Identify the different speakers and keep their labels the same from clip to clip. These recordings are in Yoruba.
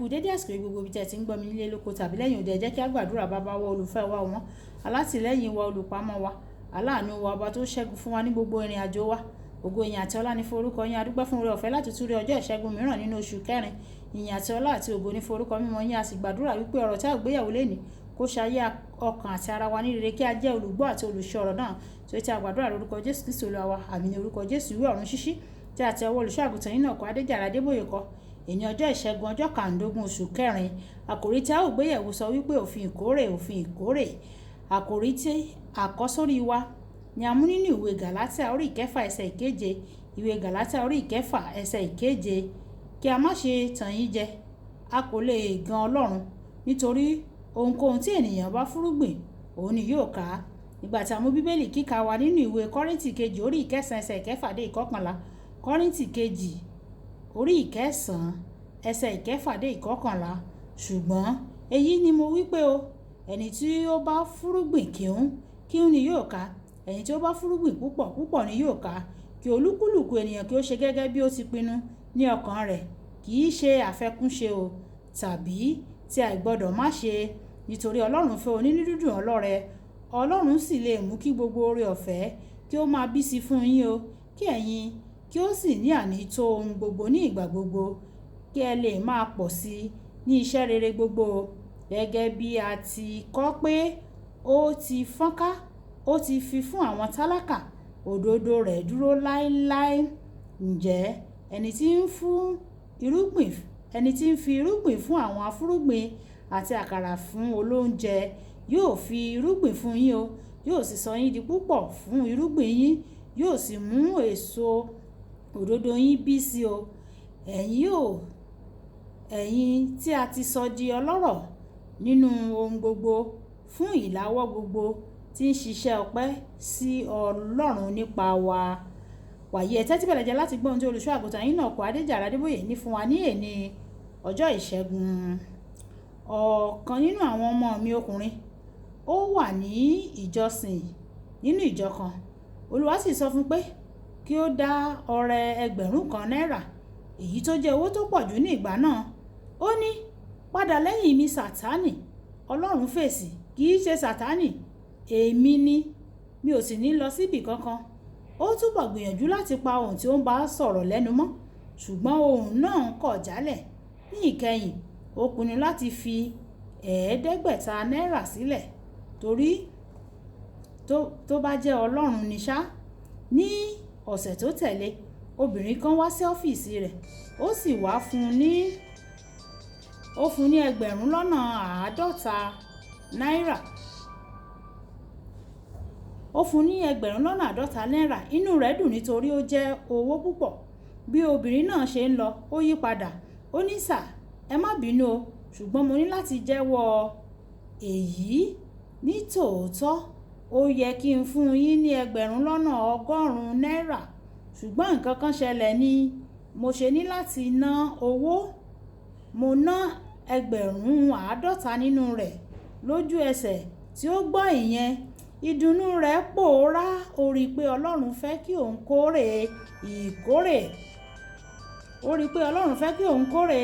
Speaker 1: kú dédé àsìkò gbogbo ibi tí ẹ ti ń gbọ́ mi nílé lóko tàbí lẹ́yìn òde, ẹ jẹ́ kí a gbàdúrà. Bàbá wa, olùfẹ́ wa wọn, alátìlẹ́yìn wa, olùpamọ́ wa, aláàánú wa, ọba tó ṣẹ́gun fún wa ní gbogbo ìrìn àjò wa. Ògo ìyìn àti ọlá ní fún orúkọ yín. A dúpẹ́ fún oore ọ̀fẹ́ láti tún rí ọjọ́ ìṣẹ́gun mìíràn nínú oṣù kẹrin. Ìyìn àti ọlá àti ògo ní fún orúkọ mímọ́ yín. A sì gbàdúrà wípé ọ̀rọ̀ tí a gbéyẹ̀wò lénìí kó ṣayé ọkàn àti ara wa ní rere, kí a jẹ́ olùgbọ́ àti olùṣọ́ ọ̀rọ̀ náà. Tí ó ti a gbàdúrà lórúkọ Jésù Kristi Olúwa wa. Àmín ní orúkọ Jésù. Ìwé ọ̀run ṣíṣí tí a ti ọwọ́ olùṣọ́ àgùntàn yín náà kọ Adéjàre Adébóyè kọ. Èní ọjọ́ ìṣẹ́gun ọjọ́ 15 oṣù kẹrin. Àkòrí tí a ó gbéyẹ̀wò sọ wípé òfin ìkórè, òfin ìkórè. Àkòrí tí àkọ́sórí wa ni a mú nínú ìwé Gàlátíà orí ìkẹfà ẹsẹ̀ ìkeje. Ìwé Gàlátíà orí ìkẹfà ẹsẹ̀ ìkeje. Kí a má ṣe tàn yín jẹ, a kò lè gan Ọlọ́run, nítorí ohunkóhun tí ènìyàn bá fúrúgbìn òun ni yóò ká. Nígbà tí a mú bíbélì kíkà wa nínú ìwé Kọ́ríńtì kejì orí ìkẹsàn ẹsẹ̀ ìkẹfà dé ìkọkànlá. Kọ́ríńtì kejì orí ìkẹsàn ẹsẹ̀ ìkẹfà dé ìkọkànlá. Ṣùgbọ́n èyí ni mo wí pé o, ẹni tí ó bá fúrúgbìn kíhún ni yóò ká, ẹni tí ó bá fúrúgbìn púpọ̀ púpọ̀ ni yóò ká. Kí olúkúlùkù ènìyàn kí ó ṣe gẹ́gẹ́ bí ó ti pinnu ní ọkàn rẹ̀, kì í ṣe àfẹkúnṣe o, tàbí tí àìgbọ́dọ̀ má ṣe, nítorí Ọlọ́run fẹ́ onínúdídùn ọlọ́rẹ. Ọlọ́run sì lè mú kí gbogbo oore ọ̀fẹ́ kí ó máa bí sí fún yín o, kí ẹ̀yin kí ó sì ní ànító ohun gbogbo ní ìgbà gbogbo, kí ẹ lè máa pọ̀ sí ní iṣẹ́ rere gbogbo, gẹ́gẹ́ bí a ti kọ pé ó ti fọ́nká, ó ti fi fún àwọn tálákà, òdodo rẹ̀ dúró láéláé. Ǹjẹ́ ẹni tí ń fi irúgbìn fún àwọn afúrúgbìn àti àkàrà fún olóúnjẹ yóò fi irúgbìn fún yín o, yóò sì sọ yín di púpọ̀ fún irúgbìn yín, yóò sì mú èso òdodo yín bí sí o. Ẹ̀yin tí a ti sọ di ọlọ́rọ̀ nínú ohun gbogbo fún ìláwọ́ gbogbo tí ń ṣiṣẹ́ ọpẹ́ sí Ọlọ́run nípa wa. Wàyí ẹ tẹ́tí bẹ̀lẹ̀ jẹ́ láti gbọ́ ohun tí olùṣọ́ àgùntàn yín náà kọ Adéjàre Adébóyè ní fún wa ní èní ọjọ́ ìṣẹ́gun. Ọ̀kan nínú àwọn ọmọ mi ọkùnrin ó wà ní ìjọsìn nínú ìjọ kan. Olúwa sì sọ fún pé kí ó dá ọrẹ 1000 náírà, èyí tó jẹ́ owó tó pọ̀ jù ní ìgbà náà. Ó ní, padà lẹ́yìn mi Sátánì. Ọlọ́run fèsì, kì í ṣe Sátánì, èmi ni, mi ò sì ní lọ síbì kankan. Ó túbọ̀ gbìyànjú láti pa ohun tí ó ń bá sọ̀rọ̀ lẹ́nu mọ́, ṣùgbọ́n ohun náà kọ̀ jálẹ̀. Ní ìkẹyìn, ó pinnu láti fi 500 náírà sílẹ̀, torí tó bá jẹ́ Ọlọ́run ni ṣá. Ní ọ̀sẹ̀ tó tẹ̀lé, obìnrin kan wá sí ọ́fíìsì rẹ̀, ó sì wá fún un ní 50 náírà. Ó fún un ní 50 náírà. Inú rẹ̀ dùn nítorí ó jẹ́ owó púpọ̀. Bí obìnrin náà ṣe ń lọ, ó yí padà. Ó ní, sà, ẹ má bínú o, ṣùgbọ́n mo ní láti jẹ́wọ́ èyí. Ní tòótọ́, ó yẹ kí n fún yín ní 100 náírà, ṣùgbọ́n nǹkan kan ṣẹlẹ̀ ni mo ṣe ní láti ná owó. Mo ná 50 nínú rẹ̀ lójú ẹsẹ̀. Tí ó gbọ́ ìyẹn, ìdùnnú rẹ̀ pòórá. Ó rí pé Ọlọ́run fẹ́ kí òun kórè ìkórè. Ó rí pé Ọlọ́run fẹ́ kí òun kórè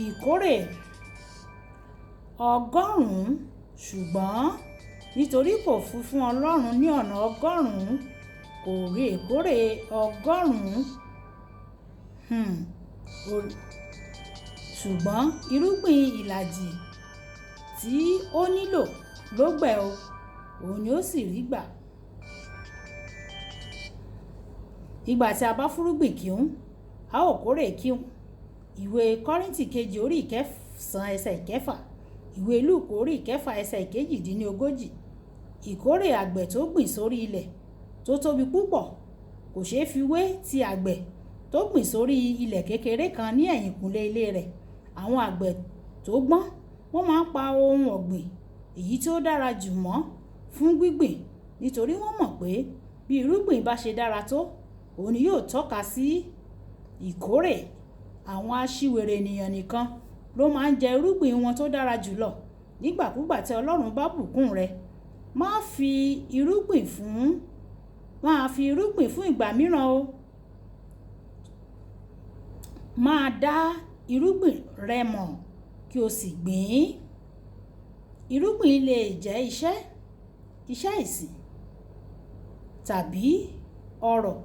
Speaker 1: ìkórè 100, ṣùgbọ́n nítorí kò fún Ọlọ́run ní ọ̀nà 100, kò rí ìkórè 100. Ṣùgbọ́n irúgbìn ìlàjì tí ó nílò ló gbẹ̀ o, òun ni ó sì rí gbà. Ìgbà tí a bá fúrúgbìn kíhún, a ó kórè kíhún. Ìwé Kọ́ríńtì kejì orí ìkẹsàn ẹsẹ̀ ìkẹfà. Ìwé Lúùkù orí ìkẹfà ẹsẹ̀ ìkejìdínlógójì. Ìkórè àgbẹ̀ tó gbìn sórí ilẹ̀ tó tóbi púpọ̀ kò ṣeé fi wé ti àgbẹ̀ tó gbìn sórí ilẹ̀ kékeré kan ní ẹ̀yìnkùlé ilé rẹ̀. Àwọn àgbẹ̀ tó gbọ́n, wọ́n máa ń pa ohun ọ̀gbìn èyí tí ó dára jù mọ́ fún gbígbìn, nítorí wọ́n mọ̀ pé bí irúgbìn bá ṣe dára tó, òun ni yóò tọ́ka sí ìkórè. Àwọn aṣiwèrè ènìyàn nìkan ló máa ń jẹ irúgbìn wọn tó dára jùlọ. Nígbàkúgbà tí Ọlọ́run bá bùkún rẹ, máa fi irúgbìn fún ìgbà mìíràn o. Máa dá irúgbìn rẹ mọ̀ kí o sì gbìn. Irúgbìn lè jẹ́ iṣẹ́ ìsìn tàbí ọrọ̀.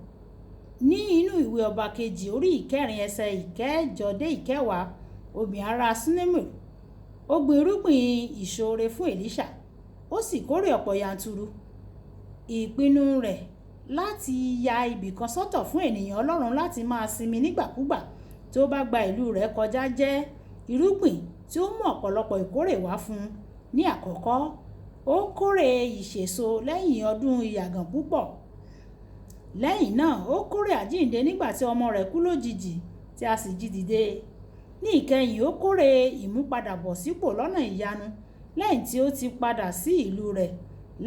Speaker 1: Ní inú ìwé ọba kejì orí ìkẹrin ẹsẹ̀ ìkẹjọ dé ìkẹwàá, obìnrin ará Súnémù ó gbin irúgbìn ìṣoore fún Èlíṣà, ó sì kórè ọ̀pọ̀ yanturu. Ìpinnu rẹ̀ láti ya ibì kan sọ́tọ̀ fún ènìyàn Ọlọ́run láti máa sinmi nígbàkúgbà tí ó bá gba ìlú rẹ̀ kọjá jẹ́ irúgbìn tí ó mú ọ̀pọ̀lọpọ̀ ìkórè wá fún un. Ní àkọ́kọ́, ó kórè ìṣèso lẹ́yìn ọdún ìyàgàn púpọ̀. Lẹ́yìn náà, ó kórè àjíǹde nígbà tí ọmọ rẹ̀ kú lójijì tí a sì jí dìde. Ní ìkẹyìn, ó kórè ìmúpadàbọ̀sípò lọ́nà ìyanu lẹ́yìn tí ó ti padà sí ìlú rẹ̀.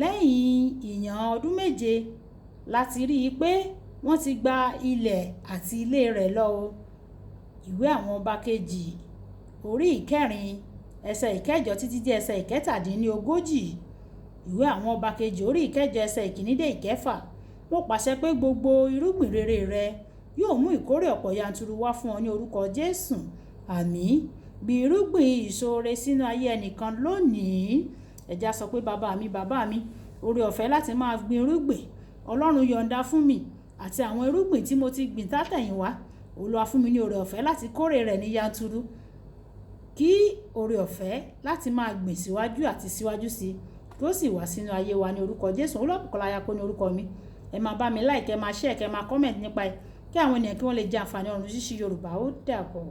Speaker 1: Lẹ́yìn ìyàn ọdún 7 láti rí i pé wọ́n ti gba ilẹ̀ àti ilé rẹ̀ lọ. Ìwé àwọn ọba kejì orí ìkẹrin ẹsẹ̀ ìkẹjọ títí dé ẹsẹ̀ ìkẹtàdínlógójì. Ìwé àwọn ọba kejì orí ìkẹjọ ẹsẹ̀ ìkíní dé ìkẹfà. Mo pàṣẹ pé gbogbo irúgbìn rere rẹ yóò mú ìkórè ọ̀pọ̀ yanturu wá fún ọ ní orúkọ Jésù. Àmín. Bí irúgbìn ìṣoore sínú ayé ẹnìkan lónìí. Ẹja sọ pé bàbá mi, oore ọ̀fẹ́ láti máa gbin irúgbìn Ọlọ́run yọ̀ǹda fún mi, àti àwọn irúgbìn tí mo ti gbìn látẹ̀yìnwá. Olúwa fún mi ní oore ọ̀fẹ́ láti kórè rẹ̀ ní yanturu. Kí oore ọ̀fẹ́ láti máa gbìn síwájú àti síwájú sí kí ó sì wá sínú ayé wa ní orúkọ Jésù. Olúwàbùkọ́lá kó ní orúkọ mi. Ẹ máa bá mi like, ẹ máa share, ẹ máa comment nípa ẹ̀ kí àwọn ènìyàn kí wọ́n lè jẹ àǹfààní ọ̀run ṣíṣí Yorùbá. Ó dàbọ̀.